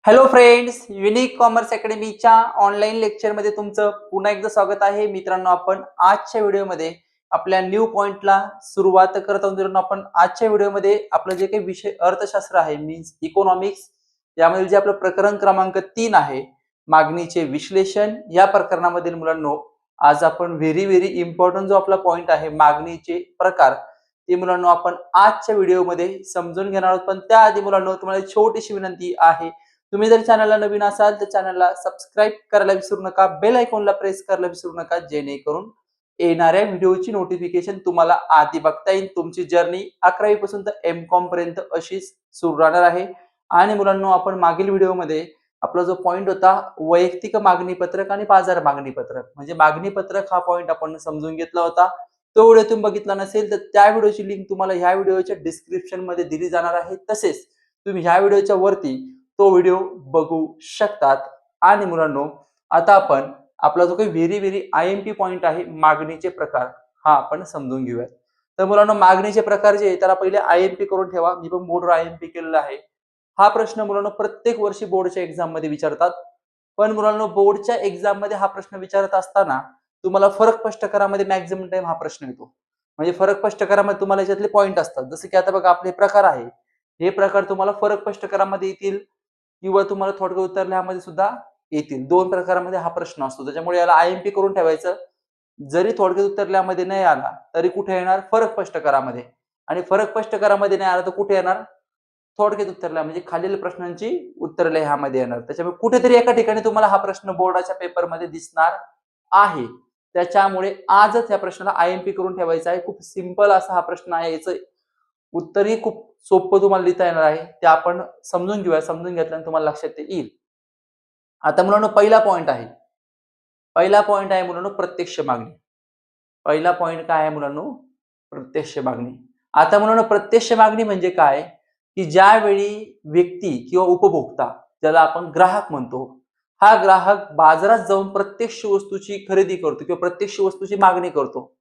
Hello friends, unique commerce अकॅडमीच्या online लेक्चरमध्ये तुमचं पुन्हा एकदा स्वागत आहे. मित्रांनो, आपण आजच्या व्हिडिओमध्ये आपल्या न्यू पॉइंटला सुरुवात करत आहोत. मित्रांनो, आपण आजच्या व्हिडिओमध्ये आपलं जे काही विषय अर्थशास्त्र आहे मीन्स इकॉनॉमिक्स, यामधील जे आपलं प्रकरण क्रमांक 3 आहे मागणीचे विश्लेषण, या प्रकरणामधील मुलांनो आज आपण व्हेरी इम्पॉर्टंट जो आपला पॉइंट आहे मागणीचे प्रकार, ते मुलांनो आपण आजच्या व्हिडिओमध्ये समजून घेणार आहोत. पण त्याआधी मुलांनो तुम्हाला एक छोटीशी विनंती आहे. तुम्ही जर चॅनलला नवीन असाल तर चॅनलला सबस्क्राईब करायला विसरू नका, बेल आयकॉनला प्रेस करायला विसरू नका, जेणेकरून येणाऱ्या व्हिडिओची नोटिफिकेशन तुम्हाला आधी बघता येईल. तुमची जर्नी 11वी पासून तर एमकॉम पर्यंत अशीच सुरू राहणार आहे. आणि मुलांनो, आपण मागील व्हिडिओमध्ये आपला जो पॉइंट होता वैयक्तिक मागणी पत्रक आणि बाजार मागणी पत्रक, म्हणजे मागणी पत्रक हा पॉइंट आपण समजून घेतला होता. तो व्हिडिओ तुम्ही बघितला नसेल तर त्या व्हिडिओची लिंक तुम्हाला ह्या व्हिडिओच्या डिस्क्रिप्शन मध्ये दिली जाणार आहे. तसेच तुम्ही ह्या व्हिडिओच्या वरती तो व्हिडिओ बघू शकतात. आणि मुलांनो, आता आपण आपला जो काही व्हेरी आयएमपी पॉइंट आहे मागणीचे प्रकार, हा आपण समजून घेऊयात. तर मुलांनो, मागणीचे प्रकार जे त्याला पहिले आयएमपी करून ठेवा. मी पण बोर्डवर आयएमपी केलेला आहे. हा प्रश्न मुलांनो प्रत्येक वर्षी बोर्डच्या एक्झाम मध्ये विचारतात. पण मुलांनो, बोर्डच्या एक्झाम मध्ये हा प्रश्न विचारत असताना तुम्हाला फरक स्पष्ट करामध्ये मॅक्झिमम टाइम हा प्रश्न येतो. म्हणजे फरक स्पष्ट करामध्ये तुम्हाला याच्यातले पॉइंट असतात. जसं की आता बघा, आपले प्रकार आहे, हे प्रकार तुम्हाला फरक स्पष्ट करामध्ये येतील किंवा तुम्हाला थोडक्यात उत्तर लिहामध्ये सुद्धा येतील. दोन प्रकारामध्ये हा प्रश्न असतो. त्याच्यामुळे याला आयएमपी करून ठेवायचं. जरी थोडक्यात उत्तर लिहामध्ये नाही आला तरी कुठे येणार? फरक स्पष्ट करामध्ये. आणि फरक स्पष्ट करामध्ये नाही आला तर कुठे येणार? थोडक्यात उत्तर लिहा, म्हणजे खालील प्रश्नांची उत्तरे लिहामध्ये येणार. त्याच्यामुळे कुठेतरी एका ठिकाणी तुम्हाला हा प्रश्न बोर्डाच्या पेपरमध्ये दिसणार आहे. त्याच्यामुळे आजच या प्रश्नाला आयएमपी करून ठेवायचा आहे. खूप सिंपल असा हा प्रश्न आहे. याचं उत्तरही खूप सोपं तुम्हाला लिहिता येणार आहे. ते आपण समजून घेऊया. समजून घेतल्यानंतर तुम्हाला लक्षात येईल. आता मुलांनो, पहिला पॉइंट आहे. पहिला पॉइंट आहे मुलांनो प्रत्यक्ष मागणी. पहिला पॉइंट काय आहे मुलांनो? प्रत्यक्ष मागणी. आता मुलांनो, प्रत्यक्ष मागणी म्हणजे काय? की ज्यावेळी व्यक्ती किंवा उपभोक्ता, ज्याला आपण ग्राहक म्हणतो, हा ग्राहक बाजारात जाऊन प्रत्यक्ष वस्तूची खरेदी करतो किंवा प्रत्यक्ष वस्तूची मागणी करतो,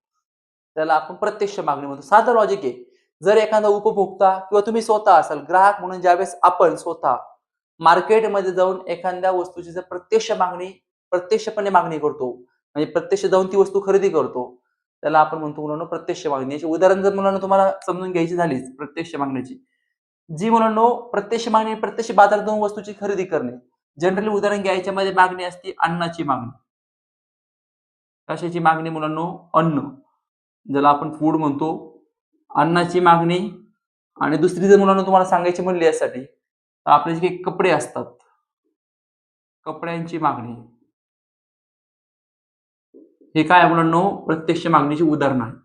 त्याला आपण प्रत्यक्ष मागणी म्हणतो. साधं लॉजिक आहे. जर एखादा उपभोक्ता किंवा तुम्ही स्वतः असाल ग्राहक म्हणून, ज्यावेळेस आपण स्वतः मार्केटमध्ये जाऊन एखाद्या वस्तूची जर प्रत्यक्षपणे मागणी करतो, म्हणजे प्रत्यक्ष जाऊन ती वस्तू खरेदी करतो, त्याला आपण म्हणतो मुलांनो प्रत्यक्ष मागणी. याची उदाहरण जर मुलांना तुम्हाला समजून घ्यायची झालीच प्रत्यक्ष मागणीची, जी मुलांनो प्रत्यक्ष मागणी, प्रत्यक्ष बाजारात जाऊन वस्तूची खरेदी करणे. जनरली उदाहरण घ्यायच्यामध्ये मागणी असते अन्नाची मागणी. कशाची मागणी मुलांनो? अन्न, ज्याला आपण फूड म्हणतो, अन्नाची मागणी. आणि दुसरी जर मुलांना तुम्हाला सांगायची म्हणली यासाठी, तर आपले जे काही कपडे असतात, कपड्यांची मागणी. हे काय मुलांनो? प्रत्यक्ष मागणीची उदाहरणं आहेत.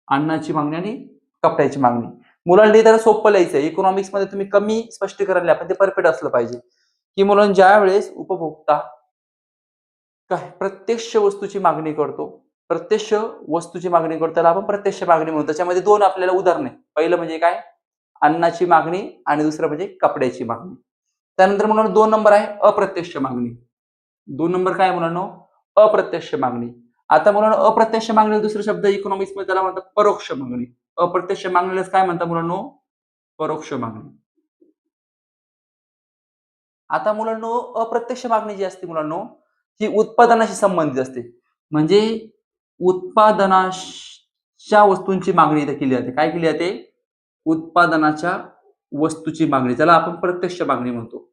अन्नाची मागणी आणि कपड्याची मागणी. मुलांना लिहिताना सोपं लिहायचं. इकॉनॉमिक्स मध्ये तुम्ही कमी स्पष्टीकरण लिहा, पण ते परफेक्ट असलं पाहिजे. की मुलांना ज्या वेळेस उपभोक्ता काय प्रत्यक्ष वस्तूची मागणी करतो, प्रत्यक्ष वस्तूची मागणी करतो, त्याला आपण प्रत्यक्ष मागणी म्हणतो. त्याच्यामध्ये दोन आपल्याला उदाहरण आहे. पहिलं म्हणजे काय? अन्नाची मागणी, आणि दुसरं म्हणजे कपड्याची मागणी. त्यानंतर मुलांनो 2 नंबर आहे अप्रत्यक्ष मागणी. 2 नंबर काय मुलांनो? अप्रत्यक्ष मागणी. आता मुलांनो, अप्रत्यक्ष मागणीला दुसरा शब्द इकॉनॉमिक्स मध्ये त्याला म्हणतात परोक्ष मागणी. अप्रत्यक्ष मागणीलाच काय म्हणतात मुलांनो? परोक्ष मागणी. आता मुलांनो, अप्रत्यक्ष मागणी जी असते मुलांनो, ही उत्पादनाशी संबंधित असते. म्हणजे उत्पादनाच्या वस्तूंची मागणी इथे केली जाते. काय केली जाते? उत्पादनाच्या वस्तूची मागणी, त्याला आपण प्रत्यक्ष मागणी म्हणतो.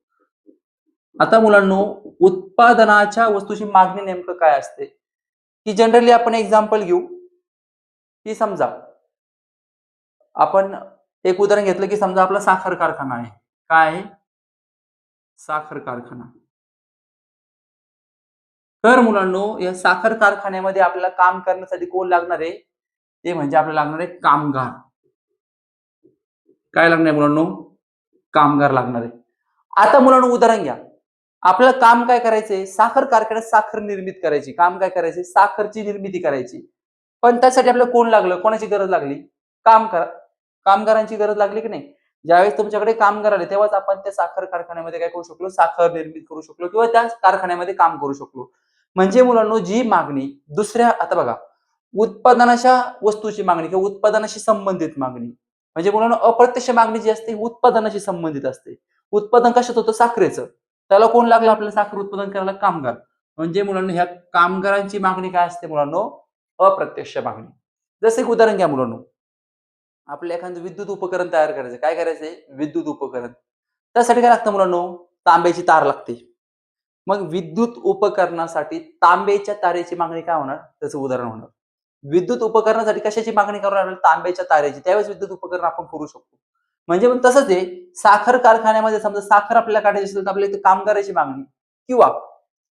आता मुलांनो, उत्पादनाच्या वस्तूची मागणी नेमकं काय असते? की जनरली आपण एक्झाम्पल घेऊ, की समजा आपण एक उदाहरण घेतलं, की समजा आपला साखर कारखाना आहे. काय आहे? साखर कारखाना. तर मुलांनो, या साखर कारखान्यामध्ये आपल्याला काम करण्यासाठी कोण लागणार आहे? ते म्हणजे आपल्याला लागणार आहे कामगार. काय लागणार आहे मुलांनो? कामगार लागणार आहे. आता मुलांनो, उदाहरण घ्या. आपल्याला काम काय करायचंय? साखर कारखान्यात साखर निर्मित करायची. काम काय करायचंय? साखरची निर्मिती करायची. पण त्यासाठी आपल्याला कोण लागलं? कोणाची गरज लागली? कामगारांची गरज लागली की नाही? ज्यावेळेस तुमच्याकडे कामगार आले तेव्हाच आपण त्या साखर कारखान्यामध्ये काय करू शकलो? साखर निर्मित करू शकलो किंवा त्या कारखान्यामध्ये काम करू शकलो. म्हणजे मुलांनो, जी मागणी दुसऱ्या, आता बघा, उत्पादनाच्या वस्तूची मागणी किंवा उत्पादनाशी संबंधित मागणी, म्हणजे मुलांनो अप्रत्यक्ष मागणी जी असते उत्पादनाशी संबंधित असते. उत्पादन कशात होतं? साखरेचं. त्याला कोण लागलं आपल्याला साखर उत्पादन करायला? कामगार. म्हणजे मुलांनो ह्या कामगारांची मागणी काय असते मुलांनो? अप्रत्यक्ष मागणी. जसं एक उदाहरण घ्या मुलांनो. आपल्याला एखादं विद्युत उपकरण तयार करायचं. काय करायचंय? विद्युत उपकरण. त्यासाठी काय लागतं मुलांनो? तांब्याची तार लागते. मग विद्युत उपकरणासाठी तांब्याच्या तारेची मागणी काय होणार? त्याचं उदाहरण होणार. विद्युत उपकरणासाठी कशाची मागणी करू लागलो? तांब्याच्या तारेची. त्यावेळेस विद्युत उपकरण आपण करू शकतो. म्हणजे मग तसंच आहे, साखर कारखान्यामध्ये समजा साखर आपल्याला काढायची असेल तर आपल्याला इथे कामगाराची मागणी किंवा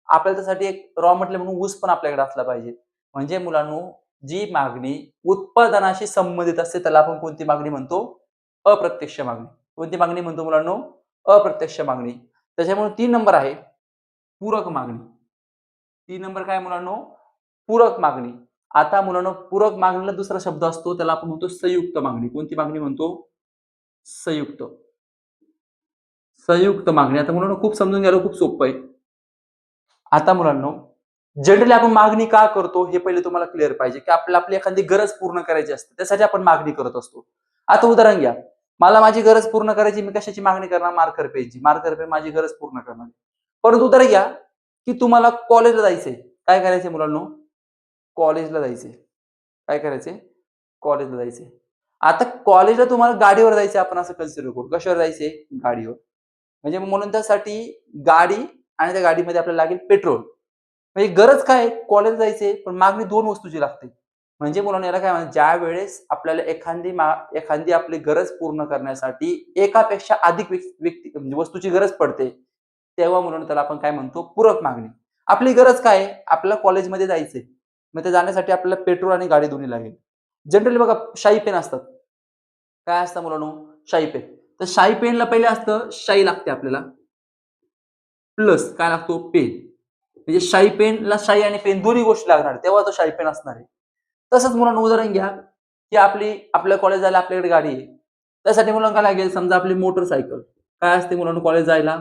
आपल्याला त्यासाठी एक रॉ मटेरियल म्हणून ऊस पण आपल्याकडे असला पाहिजे. म्हणजे मुलांनो, जी मागणी उत्पादनाशी संबंधित असते त्याला आपण कोणती मागणी म्हणतो? अप्रत्यक्ष मागणी. कोणती मागणी म्हणतो मुलांनो? अप्रत्यक्ष मागणी. त्याच्यामुळे 3 नंबर आहे पूरक मागणी. 3 नंबर काय मुलांनो? पूरक मागणी. आता मुलांनो पूरक मागणीला दुसरा शब्द असतो त्याला आपण म्हणतो संयुक्त मागणी. कोणती मागणी म्हणतो? संयुक्त. संयुक्त मागणी. आता मुलांनो खूप समजून घ्यायला खूप सोपं आहे. आता मुलांनो, जनरली आपण मागणी का करतो हे पहिले तुम्हाला क्लिअर पाहिजे, की आपल्याला आपली एखादी गरज पूर्ण करायची असते. त्यासाठी आपण मागणी करत असतो. आता उदाहरण घ्या. मला माझी गरज पूर्ण करायची, मी कशाची मागणी करणार? मार्कर पेनची. मार्कर पेन माझी गरज पूर्ण करणार. परंतु उदाहरण घ्या, की तुम्हाला कॉलेजला जायचंय. काय करायचंय मुलांनो? कॉलेजला जायचंय. काय करायचंय? कॉलेजला जायचंय. आता कॉलेजला तुम्हाला गाडीवर जायचंय आपण असं कन्सिडर करू. कशावर जायचंय? गाडीवर. म्हणजे म्हणून त्यासाठी गाडी आणि त्या गाडीमध्ये आपल्याला लागेल पेट्रोल. म्हणजे गरज काय आहे? कॉलेजला जायचंय, पण मागणी 2 वस्तूची लागते. म्हणजे मुलांनो याला काय म्हणतात? ज्यावेळेस आपल्याला एखादी आपली गरज पूर्ण करण्यासाठी एकापेक्षा अधिक व्यक्ती म्हणजे वस्तूची गरज पडते, तेव्हा मुलांनो त्याला आपण काय म्हणतो? पूरक मागणी. आपली गरज काय आहे? आपल्याला कॉलेजमध्ये जायचंय. मग ते जाण्यासाठी आपल्याला पेट्रोल आणि गाडी दोन्ही लागेल. जनरली बघा शाई पेन असतात. काय असतं मुलांनो? शाई पेन. तर शाई पेनला पहिले असतं शाई लागते आपल्याला. प्लस काय लागतो? पेन. म्हणजे शाई पेनला शाई आणि पेन दोन्ही गोष्टी लागणार आहेत. तेव्हा तो शाई पेन असणार आहे. तसंच मुलांनो उदाहरण घ्या, की आपल्या कॉलेज जायला आपल्याकडे गाडी आहे. त्यासाठी मुलांना काय लागेल? समजा आपली मोटरसायकल. काय असते मुलांनो कॉलेज जायला?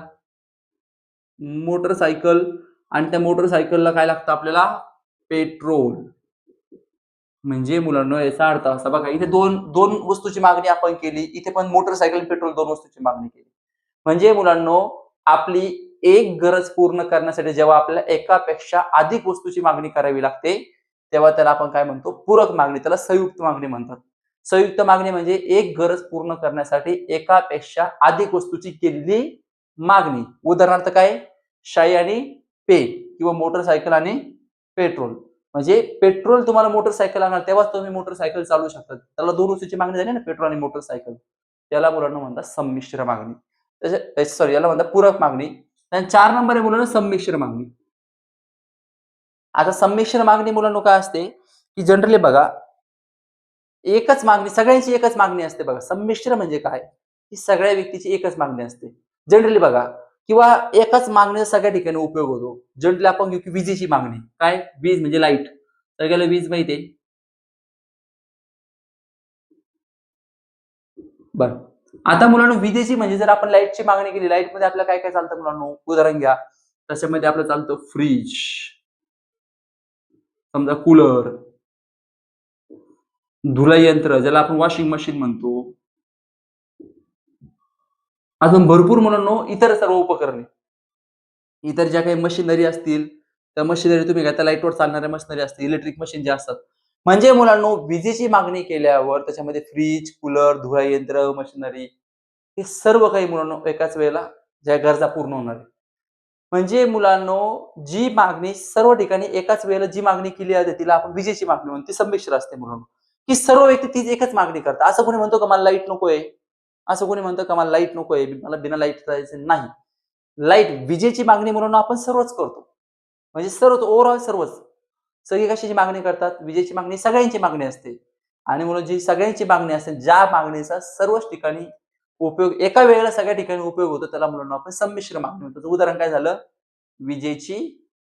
मोटरसायकल आणि त्या मोटरसायकलला काय लागतं आपल्याला? पेट्रोल. म्हणजे मुलांनो याचा अर्थ असा बघा इथे 2 वस्तूची मागणी आपण केली. इथे पण मोटरसायकल, पेट्रोल 2 वस्तूची मागणी केली. म्हणजे मुलांनो आपली एक गरज पूर्ण करण्यासाठी जेव्हा आपल्याला एकापेक्षा अधिक वस्तूची मागणी करावी लागते, तेव्हा त्याला आपण काय म्हणतो? पूरक मागणी. त्याला संयुक्त मागणी म्हणतात. संयुक्त मागणी म्हणजे एक गरज पूर्ण करण्यासाठी एकापेक्षा अधिक वस्तूची केलेली मागणी. उदाहरणार्थ काय? शाई आणि पेन किंवा मोटरसायकल आणि पेट्रोल. म्हणजे पेट्रोल तुम्हाला मोटरसायकल लागणार तेव्हाच तुम्ही मोटरसायकल चालवू शकता. त्याला 2 वस्तूची मागणी झाली ना पेट्रोल आणि मोटरसायकल. त्याला मुलांनो म्हणतात संमिश्र मागणी. सॉरी याला म्हणतात पूरक मागणी. आणि 4 नंबर आहे मुलांनो संमिश्र मागणी. आता संमिश्र मागणी मुलांनो काय असते, की जनरली बघा एकच मागणी सगळ्यांची एकच मागणी असते बघा. संमिश्र म्हणजे काय? की सगळ्या व्यक्तीची एकच मागणी असते. जनरली बघा किंवा एकाच मागणीचा सगळ्या ठिकाणी उपयोग होतो. जनरली आपण घेऊ की विजेची मागणी. काय? वीज म्हणजे लाईट. सगळ्याला वीज माहिती आहे. बरं. आता मुलांनो विजेची म्हणजे जर आपण लाईटची मागणी केली, लाईटमध्ये आपल्याला काय-काय चालतं मुलांनो? उदाहरण घ्या. त्याच्यामध्ये आपलं चालतं फ्रिज, समजा कूलर, धुलाई यंत्र ज्याला आपण वॉशिंग मशीन म्हणतो. अजून भरपूर मुलांनो इतर सर्व उपकरणे. इतर ज्या काही मशिनरी असतील, त्या मशिनरी तुम्ही घ्या, त्या लाईटवर चालणाऱ्या मशिनरी असतील, इलेक्ट्रिक मशीन जे असतात. म्हणजे मुलांनो विजेची मागणी केल्यावर त्याच्यामध्ये फ्रिज, कूलर, धुळा यंत्र, मशिनरी हे सर्व काही मुलांनो एकाच वेळेला ज्या गरजा पूर्ण होणार आहेत. म्हणजे मुलांनो जी मागणी सर्व ठिकाणी एकाच वेळेला जी मागणी केली जाते तिला आपण विजेची मागणी म्हणतो. ती संमिश्र असते मुलांनो. की सर्व व्यक्ती तीच एकच मागणी करतात. असं कोणी म्हणतो का मला लाईट नकोय? असं कोणी म्हणतं का मला लाईट नकोय, मला बिना लाईट जायचं नाही. लाईट विजेची मागणी म्हणून आपण सर्वच करतो. म्हणजे सर्वच ओव्हरऑल सर्वच. सगळे कशाची मागणी करतात? विजेची मागणी सगळ्यांची मागणी असते. आणि म्हणून जी सगळ्यांची मागणी असते, ज्या मागणीचा सर्वच ठिकाणी उपयोग एका वेळेला सगळ्या ठिकाणी उपयोग होतो त्याला मुलांनो आपण संमिश्र मागणी म्हणतो. उदाहरण काय झालं? विजेची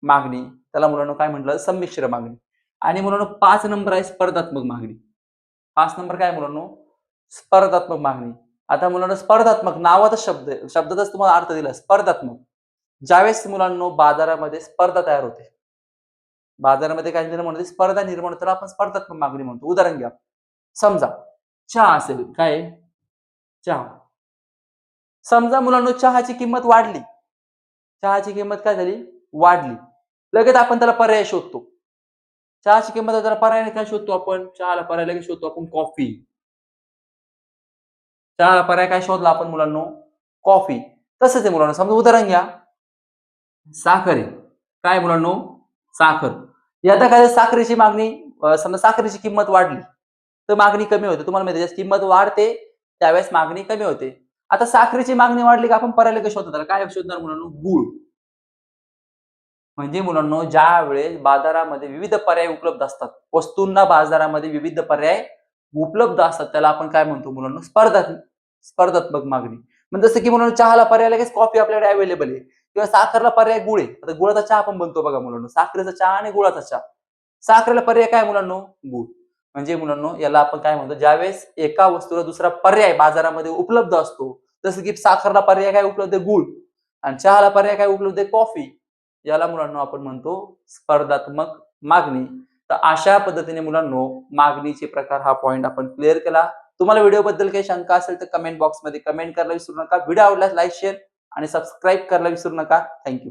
मागणी. त्याला मुलांनो काय म्हटलं? संमिश्र मागणी. आणि मुलांनो 5 नंबर आहे स्पर्धात्मक मागणी. 5 नंबर काय आहे मुलांनो? स्पर्धात्मक मागणी. आता मुलांनो स्पर्धात्मक नावातच शब्द आहे. शब्दातच तुम्हाला अर्थ दिला स्पर्धात्मक. ज्यावेळेस मुलांनो बाजारामध्ये स्पर्धा तयार होते. बाजारामध्ये काय निर्माण होते? स्पर्धा निर्माण होते. त्याला आपण स्पर्धात्मक मागणी म्हणतो. उदाहरण घ्या. समजा चहा असेल. काय आहे? चहा. समजा मुलांनो चहाची किंमत वाढली. चहाची किंमत काय झाली? वाढली. लगेच आपण त्याला पर्याय शोधतो. चहाची किंमत जरा पर्याय काय शोधतो आपण? चहाला पर्याय लगेच शोधतो आपण कॉफी. चहाला पर्याय काय शोधला आपण मुलांनो? कॉफी. तसंच आहे मुलांनो. समजा उदाहरण घ्या. साखर आहे. काय मुलांनो? साखर. आता काय साखरेची मागणी समजा साखरेची किंमत वाढली, तर मागणी कमी होते. तुम्हाला माहिती आहे ज्यावेळेस किंमत वाढते, त्यावेळेस मागणी कमी होते. आता साखरेची मागणी वाढली की आपण पर्याय लगेच शोधणार. काय शोधणार मुलांनो? गूळ. म्हणजे मुलांनो ज्यावेळेस बाजारामध्ये विविध पर्याय उपलब्ध असतात. वस्तूंना बाजारामध्ये विविध पर्याय उपलब्ध असतात. त्याला आपण काय म्हणतो मुलांनो? स्पर्धात्मक मागणी. म्हणजे जसं की मुलांनो चहाला पर्याय लगेच कॉफी आपल्याकडे अवेलेबल आहे किंवा साखरला पर्याय गुळ आहे. आता गुळाचा चहा पण बनतो बघा मुलांनो. साखरेचा चहा आणि गुळाचा चहा. साखरेला पर्याय काय मुलांनो? गूळ. म्हणजे मुलांनो याला आपण काय म्हणतो? ज्यावेळेस एका वस्तूला दुसरा पर्याय बाजारामध्ये उपलब्ध असतो, जसं की साखरला पर्याय काय उपलब्ध आहे? गूळ आणि चहाला पर्याय काय उपलब्ध आहे? कॉफी. याला मुलांनो आपण म्हणतो स्पर्धात्मक मागणी. तर अशा पद्धतीने मुलांनो मागणीचे प्रकार हा पॉइंट आपण क्लिअर केला. तुम्हाला व्हिडिओबद्दल काही शंका असेल तर कमेंट बॉक्समध्ये कमेंट करायला विसरू नका. व्हिडिओ आवडल्यास लाईक, शेअर आणि सबस्क्राईब करायला विसरू नका. Thank you.